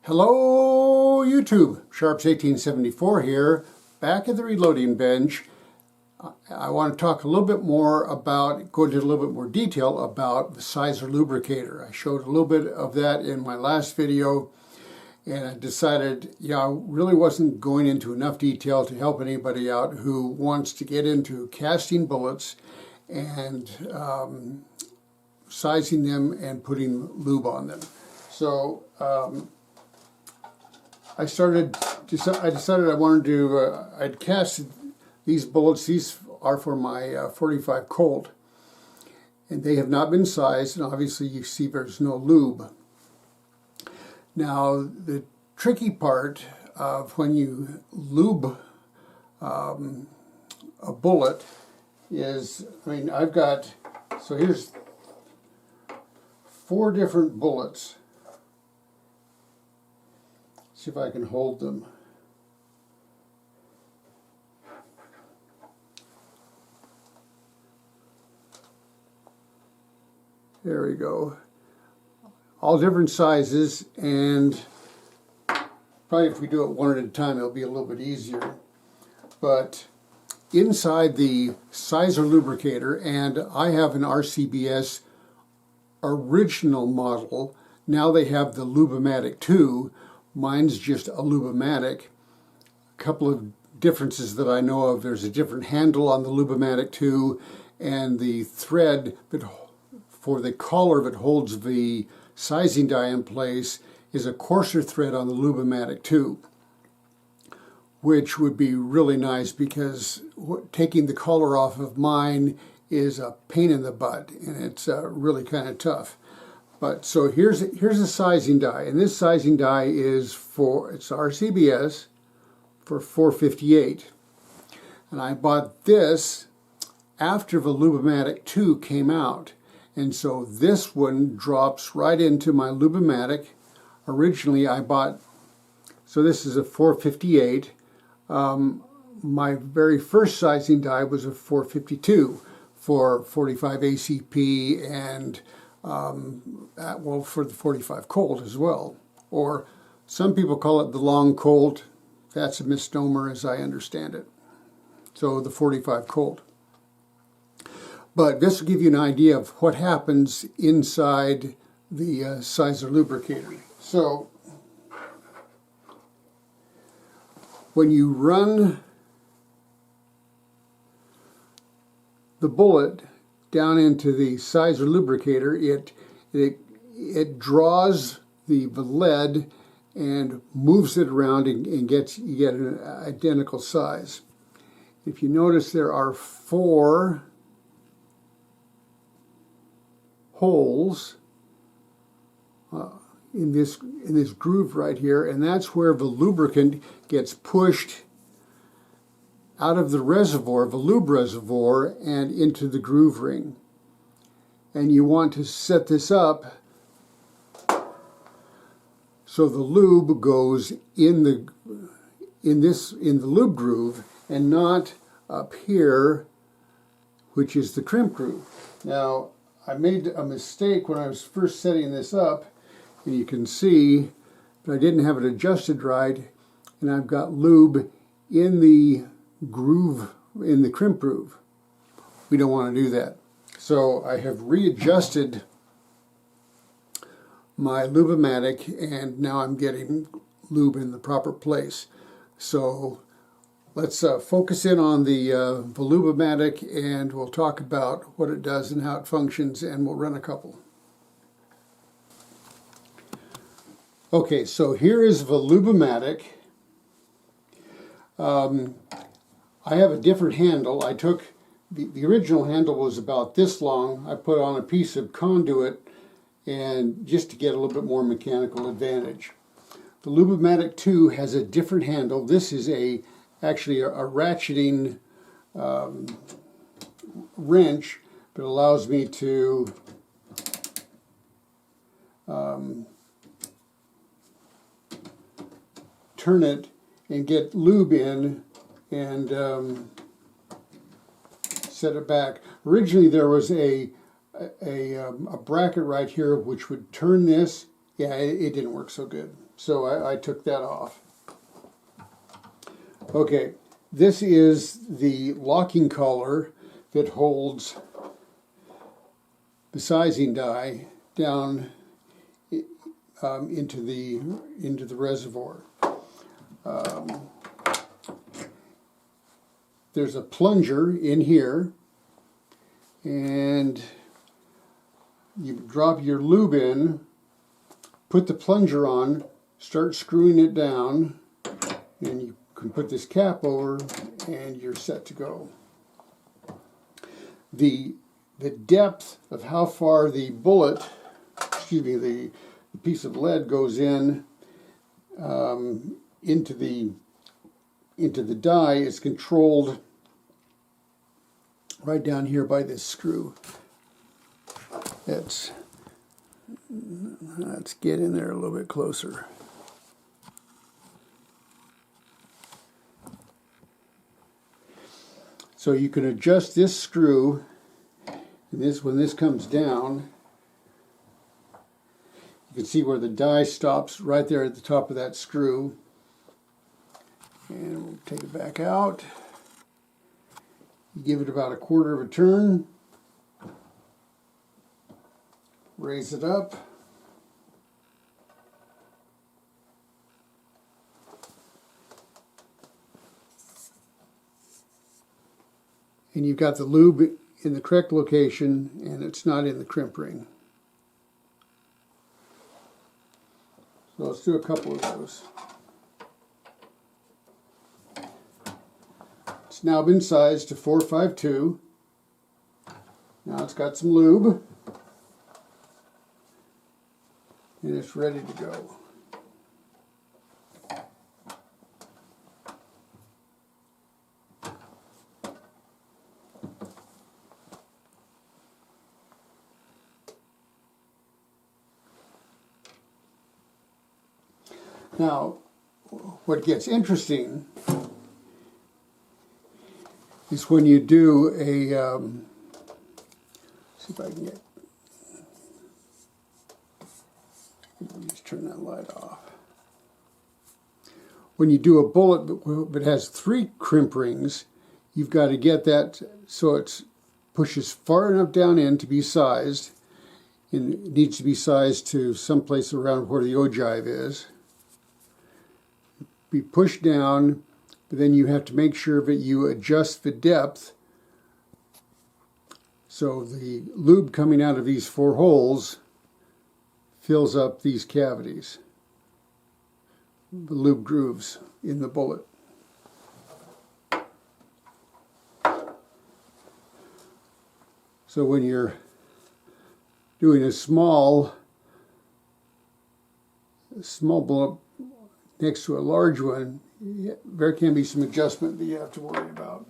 Hello YouTube, Sharps1874 here, back at the reloading bench. I want to talk a little bit more about, go into a little bit more detail about the Sizer lubricator. I showed a little bit of that in my last video, and I decided, I really wasn't going into enough detail to help anybody out who wants to get into casting bullets and sizing them and putting lube on them. So I decided I wanted to, I'd cast these bullets. These are for my 45 Colt, and they have not been sized, and obviously you see there's no lube. Now the tricky part of when you lube a bullet is, I've got, so here's 4 different bullets. See if I can hold them. There we go. All different sizes, and probably if we do it one at a time it'll be a little bit easier. But inside the Sizer lubricator, and I have an RCBS original model. Now they have the Lube-a-Matic 2. Mine's just a Lube-a-Matic. A couple of differences that I know of: there's a different handle on the Lube-a-Matic 2, and the thread that for the collar that holds the sizing die in place is a coarser thread on the Lube-a-Matic 2, which would be really nice because taking the collar off of mine is a pain in the butt, and it's really kind of tough. But so here's a sizing die, and this sizing die is it's RCBS for 458, and I bought this after the Lube-a-Matic 2 came out, and so this one drops right into my Lube-a-Matic. Originally I bought, so this is a 458. My very first sizing die was a 452 for 45 ACP and well, for the 45 Colt as well. Or some people call it the long Colt. That's a misnomer as I understand it. So the 45 Colt. But this will give you an idea of what happens inside the Sizer lubricator. So when you run the bullet down into the Sizer lubricator, it draws the lead and moves it around and you get an identical size. If you notice, there are 4 holes in this groove right here, and that's where the lubricant gets pushed out of the reservoir, the lube reservoir, and into the groove ring. And you want to set this up so the lube goes in the lube groove and not up here, which is the crimp groove. Now, I made a mistake when I was first setting this up, and you can see that I didn't have it adjusted right, and I've got lube in the groove, in the crimp groove. We don't want to do that. So I have readjusted my Lube-a-Matic, and now I'm getting lube in the proper place. So let's focus in on the Lube-a-Matic, and we'll talk about what it does and how it functions, and we'll run a couple. Okay, so here is the Lube-a-Matic. I have a different handle. I took, the original handle was about this long. I put on a piece of conduit, and just to get a little bit more mechanical advantage. The Lube-a-Matic 2 has a different handle. This is actually a ratcheting wrench, but allows me to turn it and get lube in and set it back. Originally there was a bracket right here which would turn this yeah, it didn't work so good. So I took that off. Okay, this is the locking collar that holds the sizing die down into the reservoir. There's a plunger in here, and you drop your lube in, put the plunger on, start screwing it down, and you can put this cap over and you're set to go. The depth of how far the bullet, the piece of lead goes in into the die is controlled right down here by this screw. Let's get in there a little bit closer. So you can adjust this screw, and when this comes down, you can see where the die stops right there at the top of that screw. And we'll take it back out. You give it about a quarter of a turn. Raise it up. And you've got the lube in the correct location, and it's not in the crimp ring. So let's do a couple of those. It's now been sized to 452. Now it's got some lube, and it's ready to go. Now, what gets interesting is when you do a, see if I can get, let me just turn that light off. When you do a bullet but has 3 crimp rings, you've got to get that so it pushes far enough down in to be sized, and it needs to be sized to someplace around where the ogive is. Be pushed down, but then you have to make sure that you adjust the depth so the lube coming out of these 4 holes fills up these cavities, the lube grooves in the bullet. So when you're doing a small bullet next to a large one, there can be some adjustment that you have to worry about.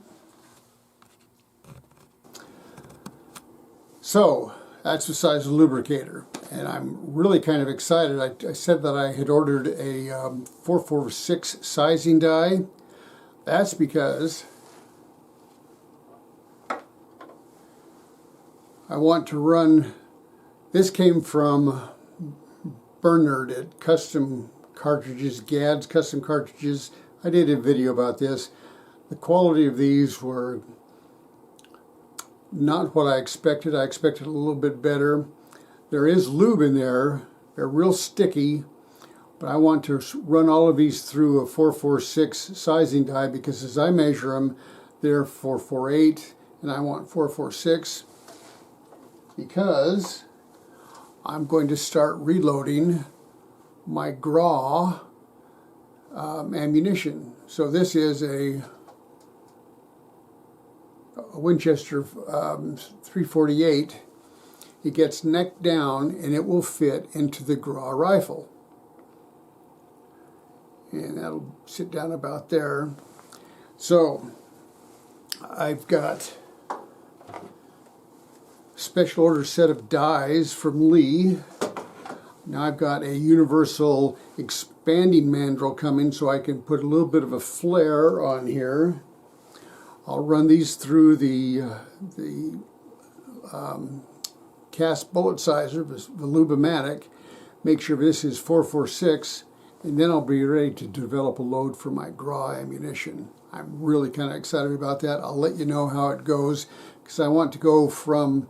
So that's the size of the lubricator, and I'm really kind of excited. I said that I had ordered a 446 sizing die. That's because I want to run, this came from Bernard at Custom Cartridges, GAD's Custom Cartridges. I did a video about this. The quality of these were not what I expected. I expected a little bit better. There is lube in there. They're real sticky, but I want to run all of these through a 446 sizing die because as I measure them, they're 448 and I want 446 because I'm going to start reloading my GRAW ammunition. So this is a Winchester 348. It gets neck down and it will fit into the GRAW rifle. And that'll sit down about there. So I've got a special order set of dies from Lee. Now I've got a universal expanding mandrel coming so I can put a little bit of a flare on here. I'll run these through the cast bullet sizer, the Lube-a-Matic. make sure this is 4.46, and then I'll be ready to develop a load for my GRAW ammunition. I'm really kind of excited about that. I'll let you know how it goes, because I want to go from,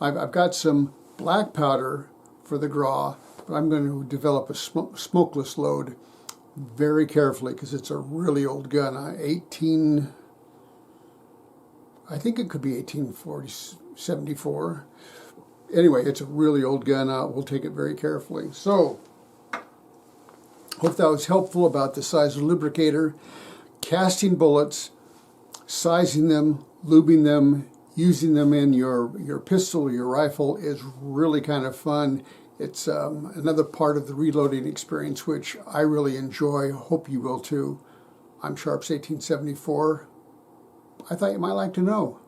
I've got some black powder for the GRAW, but I'm going to develop a smokeless load very carefully, because it's a really old gun. I think it could be 1874. Anyway, it's a really old gun. We'll take it very carefully. So, hope that was helpful about the size of the lubricator. Casting bullets, sizing them, lubing them, using them in your pistol or your rifle is really kind of fun. It's another part of the reloading experience, which I really enjoy. Hope you will too. I'm Sharps 1874. I thought you might like to know.